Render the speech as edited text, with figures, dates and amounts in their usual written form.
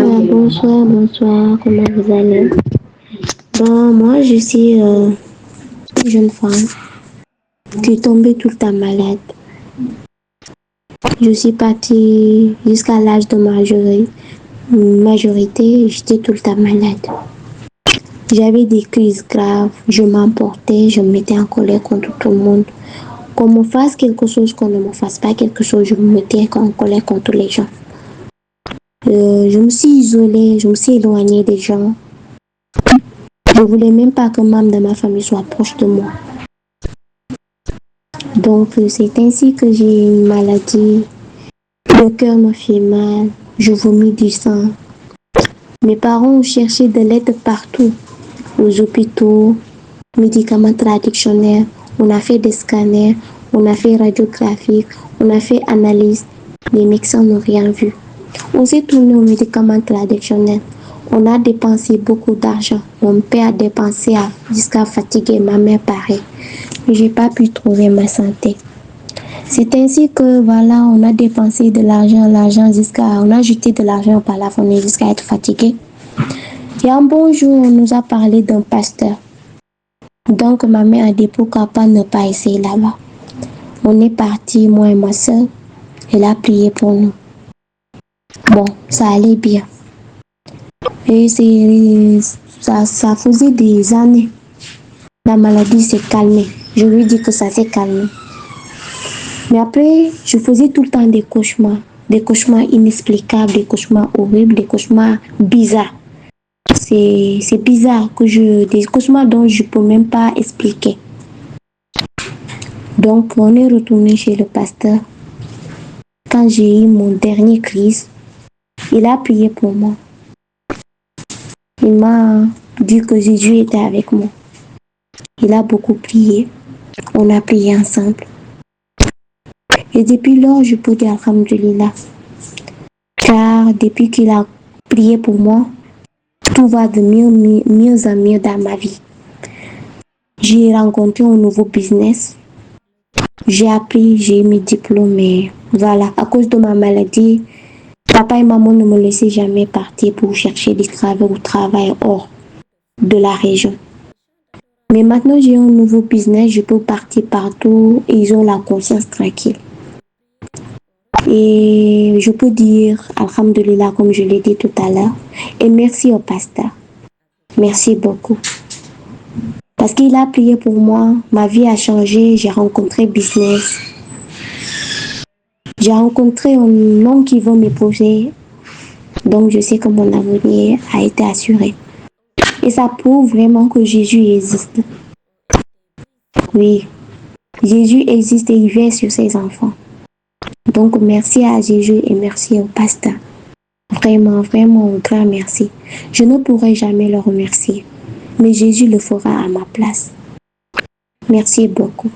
Bonsoir, bonsoir, comment vous allez? Bon, moi, je suis une jeune femme qui est tombée tout le temps malade. Je suis partie jusqu'à l'âge de majorité, j'étais tout le temps malade. J'avais des crises graves, je m'emportais, je me mettais en colère contre tout le monde. Qu'on me fasse quelque chose, qu'on ne me fasse pas quelque chose, je me mettais en colère contre les gens. Je me suis isolée, je me suis éloignée des gens. Je voulais même pas qu'un membre de ma famille soit proche de moi. Donc, c'est ainsi que j'ai une maladie. Le cœur me fait mal, je vomis du sang. Mes parents ont cherché de l'aide partout, aux hôpitaux, médicaments traditionnels. On a fait des scanners, on a fait radiographie, on a fait analyse. Les médecins n'ont rien vu. On s'est tourné aux médicaments traditionnels. On a dépensé beaucoup d'argent. Mon père a dépensé jusqu'à fatiguer ma mère pareil. Mais j'ai pas pu trouver ma santé. C'est ainsi que voilà, on a dépensé de l'argent, on a jeté de l'argent par la fenêtre jusqu'à être fatigué. Et un bon jour, on nous a parlé d'un pasteur. Donc ma mère a dit pourquoi pas ne pas essayer là-bas. On est parti, moi et ma soeur. Elle a prié pour nous. Bon, ça allait bien. Et ça faisait des années. La maladie s'est calmée. Je lui dis que ça s'est calmé. Mais après, je faisais tout le temps des cauchemars inexplicables, des cauchemars horribles, des cauchemars bizarres. C'est bizarre des cauchemars dont je ne peux même pas expliquer. Donc, on est retourné chez le pasteur. Quand j'ai eu mon dernier crise, il a prié pour moi. Il m'a dit que Jésus était avec moi. Il a beaucoup prié. On a prié ensemble. Et depuis lors, je peux dire alhamdulillah. Car depuis qu'il a prié pour moi, tout va de mieux en mieux dans ma vie. J'ai rencontré un nouveau business. J'ai appris, j'ai eu mes diplômes. Et voilà, à cause de ma maladie, papa et maman ne me laissaient jamais partir pour chercher du travail ou travail hors de la région. Mais maintenant, j'ai un nouveau business, je peux partir partout et ils ont la conscience tranquille. Et je peux dire alhamdulillah comme je l'ai dit tout à l'heure. Et merci au pasteur. Merci beaucoup. Parce qu'il a prié pour moi, ma vie a changé, j'ai rencontré business. J'ai rencontré un homme qui veut m'épouser. Donc je sais que mon avenir a été assuré. Et ça prouve vraiment que Jésus existe. Oui, Jésus existe et il vient sur ses enfants. Donc merci à Jésus et merci au pasteur. Vraiment, vraiment un grand merci. Je ne pourrai jamais le remercier, mais Jésus le fera à ma place. Merci beaucoup.